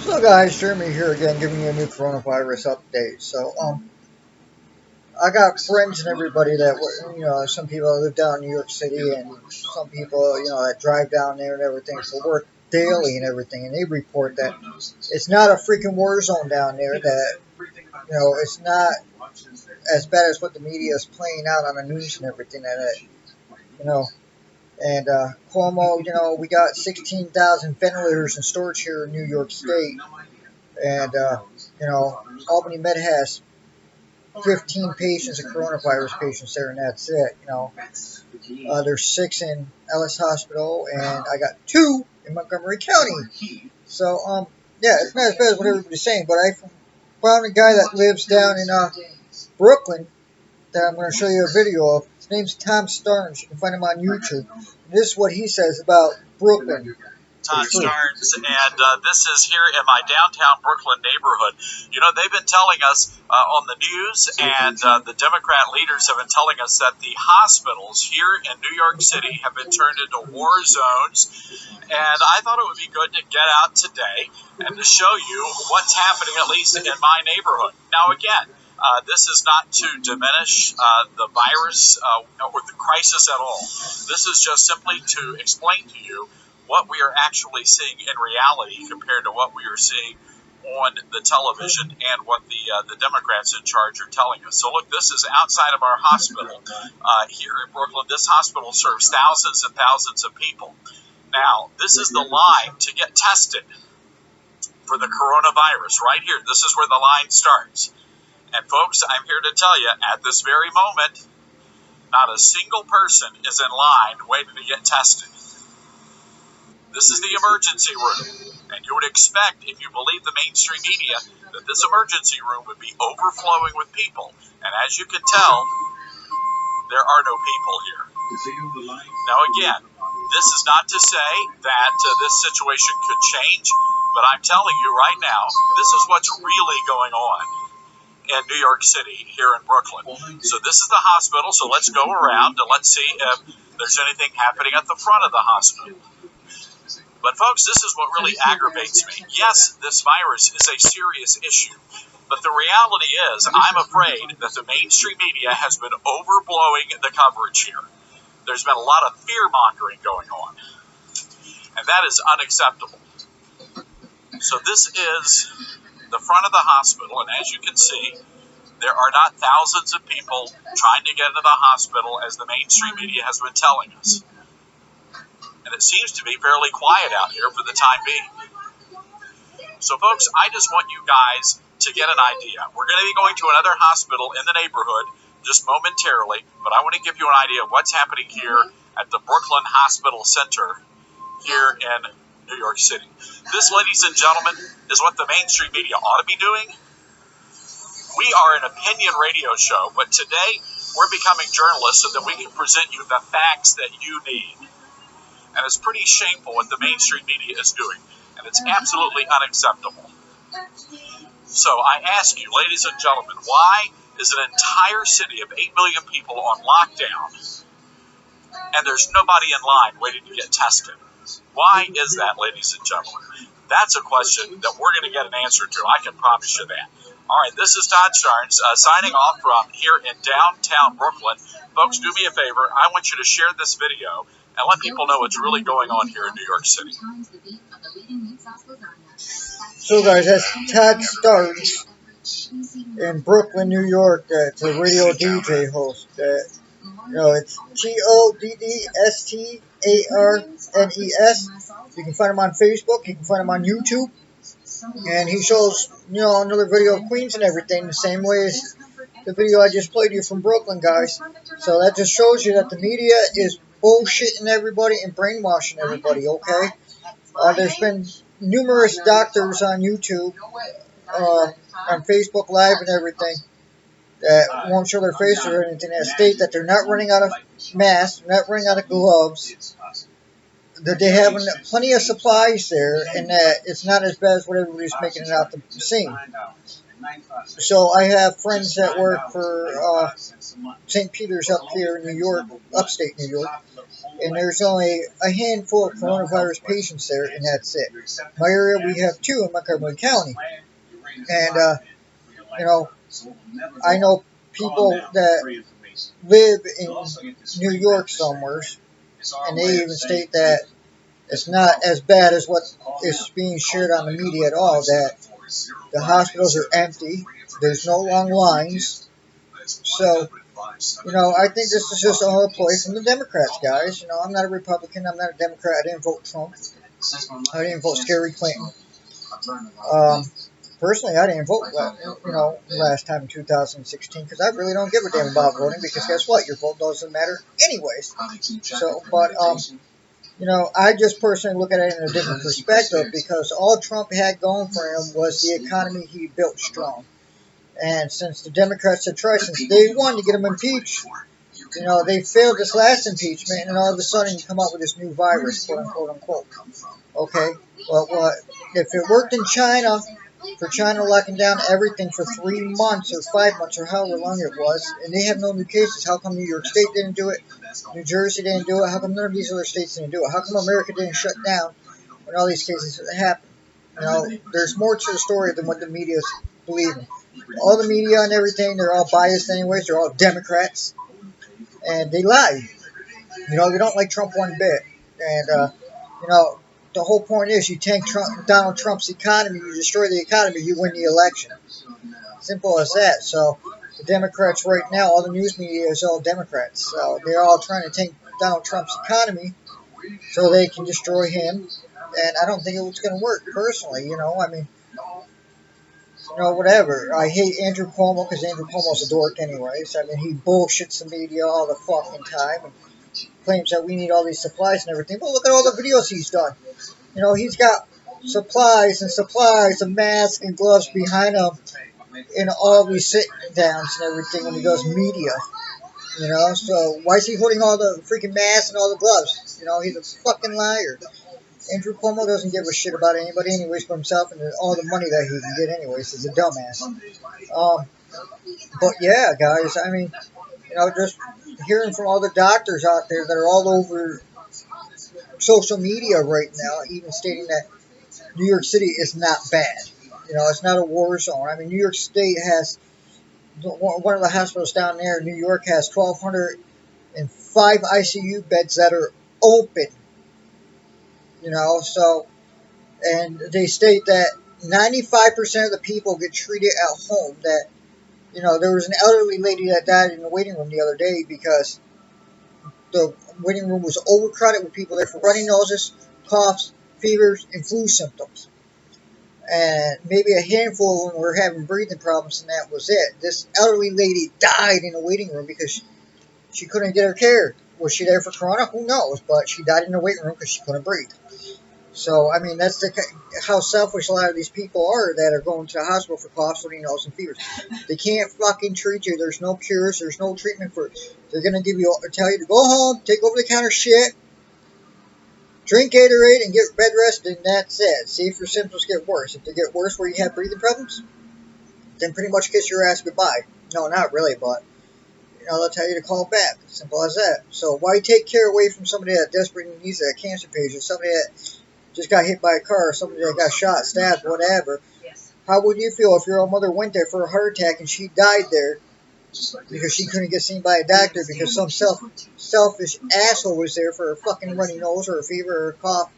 So guys, Jeremy here again, giving you a new coronavirus update. I got friends and everybody some people that live down in New York City, and some people, that drive down there and everything for work daily and everything, and they report that it's not a freaking war zone down there. That it's not as bad as what the media is playing out on the news and everything. You know, and Cuomo, we got 16,000 ventilators in storage here in New York State. And, Albany Med has 15 patients of coronavirus patients there, and that's it. There's 6 in Ellis Hospital, and I got 2 in Montgomery County. Yeah, it's not as bad as what everybody's saying, but I found a guy that lives down in Brooklyn that I'm going to show you a video of. His name's Tom Starnes. You can find him on YouTube. This is what he says about Brooklyn. Todd Starnes, and this is here in my downtown Brooklyn neighborhood. They've been telling us on the news, and the Democrat leaders have been telling us that the hospitals here in New York City have been turned into war zones, and I thought it would be good to get out today and to show you what's happening, at least in my neighborhood. Now, again, this is not to diminish the virus or the crisis at all. This is just simply to explain to you what we are actually seeing in reality compared to what we are seeing on the television and what the Democrats in charge are telling us. So look, this is outside of our hospital here in Brooklyn. This hospital serves thousands and thousands of people. Now, this is the line to get tested for the coronavirus right here. This is where the line starts. And folks, I'm here to tell you, at this very moment, not a single person is in line waiting to get tested. This is the emergency room, and you would expect, if you believe the mainstream media, that this emergency room would be overflowing with people. And as you can tell, there are no people here. Now again, this is not to say that this situation could change, but I'm telling you right now, this is what's really going on in New York City, here in Brooklyn. So this is the hospital, so let's go around and let's see if there's anything happening at the front of the hospital. But folks, this is what really aggravates me. Yes, this virus is a serious issue, but the reality is I'm afraid that the mainstream media has been overblowing the coverage here. There's been a lot of fear-mongering going on, and that is unacceptable. So this is the front of the hospital, and as you can see, there are not thousands of people trying to get into the hospital as the mainstream media has been telling us. And it seems to be fairly quiet out here for the time being. So folks, I just want you guys to get an idea. We're going to be going to another hospital in the neighborhood just momentarily, but I want to give you an idea of what's happening here at the Brooklyn Hospital Center here in New York City. This, ladies and gentlemen, is what the mainstream media ought to be doing. We are an opinion radio show, but today we're becoming journalists so that we can present you the facts that you need. And it's pretty shameful what the mainstream media is doing. And it's absolutely unacceptable. So I ask you, ladies and gentlemen, why is an entire city of 8 million people on lockdown and there's nobody in line waiting to get tested? Why is that, ladies and gentlemen? That's a question that we're going to get an answer to. I can promise you that. All right, this is Todd Starnes signing off from here in downtown Brooklyn. Folks, do me a favor. I want you to share this video and let people know what's really going on here in New York City. So guys, that's Todd Starnes in Brooklyn, New York. It's a radio DJ host. It's TODDSTARNES. You can find him on Facebook. You can find him on YouTube. And he shows, another video of Queens and everything the same way as the video I just played you from Brooklyn, guys. So that just shows you that the media is bullshitting everybody and brainwashing everybody, okay? There's been numerous doctors on YouTube, on Facebook Live and everything, that won't show their face or anything, that state that they're not running out of masks, not running out of gloves, that they have plenty of supplies there, and that it's not as bad as what everybody's making it out to seem. So I have friends that work for St. Peter's up here in New York, upstate New York, and there's only a handful of coronavirus patients there, and that's it. My area, we have two in Montgomery County, and you know, I know people that live in New York somewhere, and they even state that it's not as bad as what is being shared on the media at all. That the hospitals are empty, there's no long lines. So, I think this is just all a ploy from the Democrats, guys. I'm not a Republican, I'm not a Democrat, I didn't vote Trump, I didn't vote Hillary Clinton. Um, Personally, I didn't vote, last time in 2016 because I really don't give a damn about voting because guess what? Your vote doesn't matter anyways. So, but, I just personally look at it in a different perspective because all Trump had going for him was the economy he built strong. And since the Democrats have tried since day one to get him impeached, they failed this last impeachment, and all of a sudden you come up with this new virus, quote unquote, unquote. Okay, well, if it worked in China, for China locking down everything for 3 months or 5 months or however long it was, and they have no new cases, how come New York State didn't do it? New Jersey didn't do it? How come none of these other states didn't do it? How come America didn't shut down when all these cases happened? There's more to the story than what the media is believing. All the media and everything, they're all biased anyways. They're all Democrats, and they lie. They don't like Trump one bit. And the whole point is, you tank Donald Trump's economy, you destroy the economy, you win the election. Simple as that. So the Democrats right now, all the news media is all Democrats. So they're all trying to tank Donald Trump's economy so they can destroy him. And I don't think it's going to work, personally. Whatever. I hate Andrew Cuomo because Andrew Cuomo's a dork anyways. He bullshits the media all the fucking time and claims that we need all these supplies and everything. But look at all the videos he's done. He's got supplies and supplies of masks and gloves behind him in all these sit-downs and everything when he does media. So why is he holding all the freaking masks and all the gloves? He's a fucking liar. Andrew Cuomo doesn't give a shit about anybody anyways but himself and all the money that he can get anyways. He's a dumbass. But yeah, guys, just hearing from all the doctors out there that are all over social media right now, even stating that New York City is not bad. It's not a war zone. New York State has one of the hospitals down there in New York has 1,205 ICU beds that are open. So, and they state that 95% of the people get treated at home. That, there was an elderly lady that died in the waiting room the other day because the waiting room was overcrowded with people there for runny noses, coughs, fevers, and flu symptoms. And maybe a handful of them were having breathing problems, and that was it. This elderly lady died in the waiting room because she couldn't get her care. Was she there for corona? Who knows? But she died in the waiting room because she couldn't breathe. So, that's how selfish a lot of these people are that are going to the hospital for coughs, runny nose, and fevers. They can't fucking treat you. There's no cures. There's no treatment for it. They're going to tell you to go home, take over-the-counter shit, drink Gatorade, and get bed rest, and that's it. See if your symptoms get worse. If they get worse where you have breathing problems, then pretty much kiss your ass goodbye. No, not really, but they'll tell you to call back. Simple as that. So why take care away from somebody that desperately needs a cancer patient, somebody that just got hit by a car, or somebody that got shot, stabbed, whatever? How would you feel if your own mother went there for a heart attack and she died there because she couldn't get seen by a doctor because some selfish asshole was there for a fucking runny nose or a fever or a cough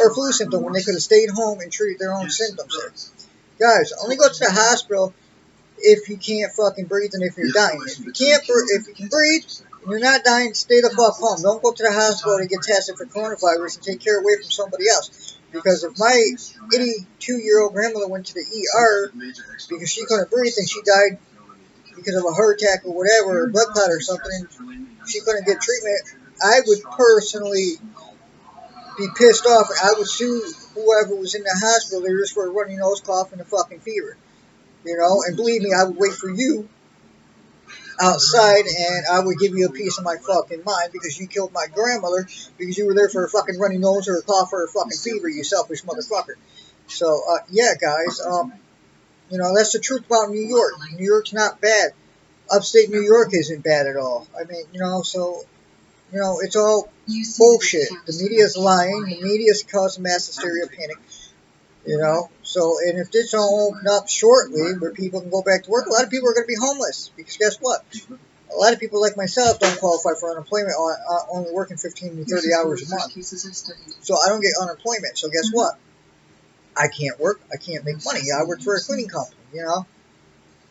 or a flu symptom when they could have stayed home and treated their own symptoms there? Guys, only go to the hospital if you can't fucking breathe and if you're dying. If you can breathe and you're not dying, stay the fuck home. Don't go to the hospital to get tested for coronavirus and take care away from somebody else. Because if my 82-year-old grandmother went to the ER because she couldn't breathe and she died because of a heart attack or whatever, or blood clot or something, and she couldn't get treatment, I would personally be pissed off. I would sue whoever was in the hospital there just for a runny nose, cough, and a fucking fever. And believe me, I would wait for you outside, and I would give you a piece of my fucking mind because you killed my grandmother because you were there for a fucking runny nose or a cough or a fucking fever, you selfish motherfucker. So, yeah, guys, that's the truth about New York. New York's not bad. Upstate New York isn't bad at all. So You know, it's all bullshit. The media's lying. The media's causing mass hysteria, panic. You know, so, and if this don't open up shortly where people can go back to work, a lot of people are going to be homeless. Because guess what? A lot of people like myself don't qualify for unemployment, only working 15 to 30 hours a month. So I don't get unemployment. So guess what? I can't work. I can't make money. I work for a cleaning company, you know.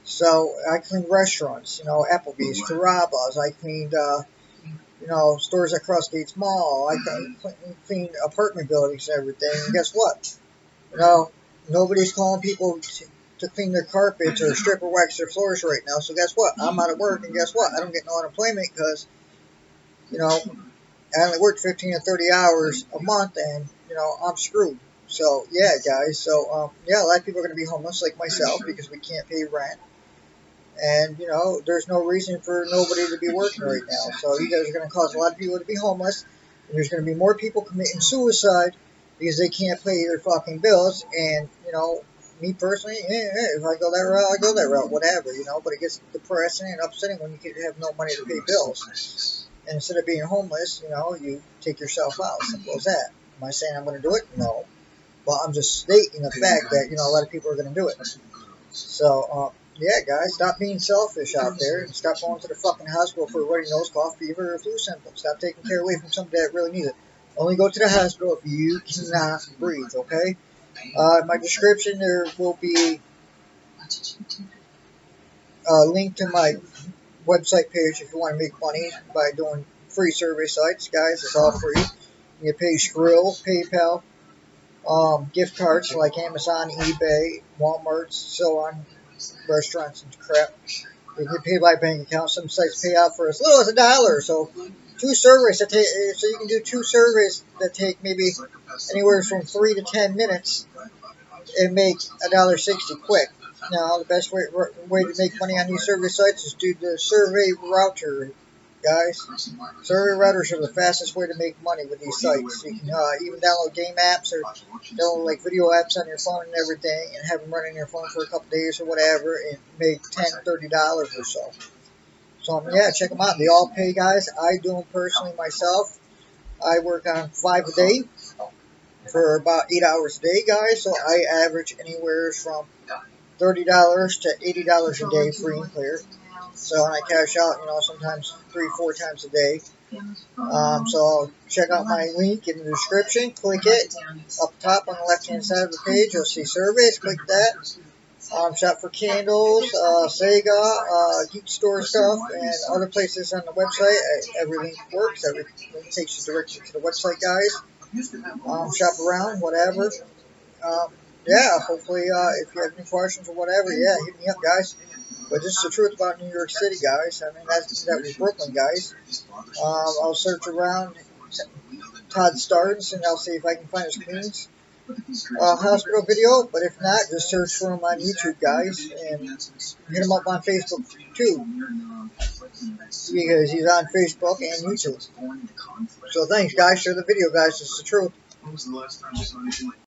So I cleaned restaurants, you know, Applebee's, Carrabba's. I cleaned, you know, stores at Crossgates Mall. I cleaned apartment buildings and everything. And guess what? You know, nobody's calling people to clean their carpets or strip or wax their floors right now. So guess what? I'm out of work, and guess what? I don't get no unemployment because, you know, I only work 15 to 30 hours a month, and, you know, I'm screwed. So, yeah, guys. So, yeah, a lot of people are going to be homeless like myself because we can't pay rent. And, you know, there's no reason for nobody to be working right now. So you guys are going to cause a lot of people to be homeless. And there's going to be more people committing suicide because they can't pay their fucking bills. And, you know, me personally, if I go that route, I go that route, whatever, you know. But it gets depressing and upsetting when you have no money to pay bills. And instead of being homeless, you know, you take yourself out. Simple as that. Am I saying I'm going to do it? No. Well, I'm just stating the fact that, you know, a lot of people are going to do it. So, yeah, guys, stop being selfish out there and stop going to the fucking hospital for a runny nose, cough, fever, or flu symptoms. Stop taking care away from somebody that really needs it. Only go to the hospital if you cannot breathe, okay? In my description, there will be a link to my website page if you want to make money by doing free survey sites. Guys, it's all free. You pay Skrill, PayPal, gift cards like Amazon, eBay, Walmart, so on, restaurants and crap. You can pay by bank account. Some sites pay out for as little as $1. So two surveys that take, so you can do two surveys that take maybe anywhere from 3 to 10 minutes and make $1.60 quick. Now the best way to make money on these survey sites is do the survey router, guys. Survey routers are the fastest way to make money with these sites. You can even download game apps or download like video apps on your phone and everything, and have them running your phone for a couple days or whatever, and make $10, $30 or so. So yeah, check them out. They all pay, guys. I do them personally myself. I work on 5 a day for about 8 hours a day, guys. So I average anywhere from $30 to $80 a day, free and clear. So when I cash out, you know, sometimes 3-4 times a day. So check out my link in the description. Click it up top on the left-hand side of the page. You'll see surveys. Click that. Shop for candles, Sega, geek store stuff, and other places on the website. Everything works. Everything takes you directly to the website, guys. Shop around, whatever. Yeah, hopefully, if you have any questions or whatever, yeah, hit me up, guys. But this is the truth about New York City, guys. I mean, that was Brooklyn, guys. I'll search around Todd Starnes, and I'll see if I can find his Queens hospital video. But if not, just search for him on YouTube, guys, and hit him up on Facebook, too, because he's on Facebook and YouTube. So thanks, guys. Share the video, guys. It's the truth.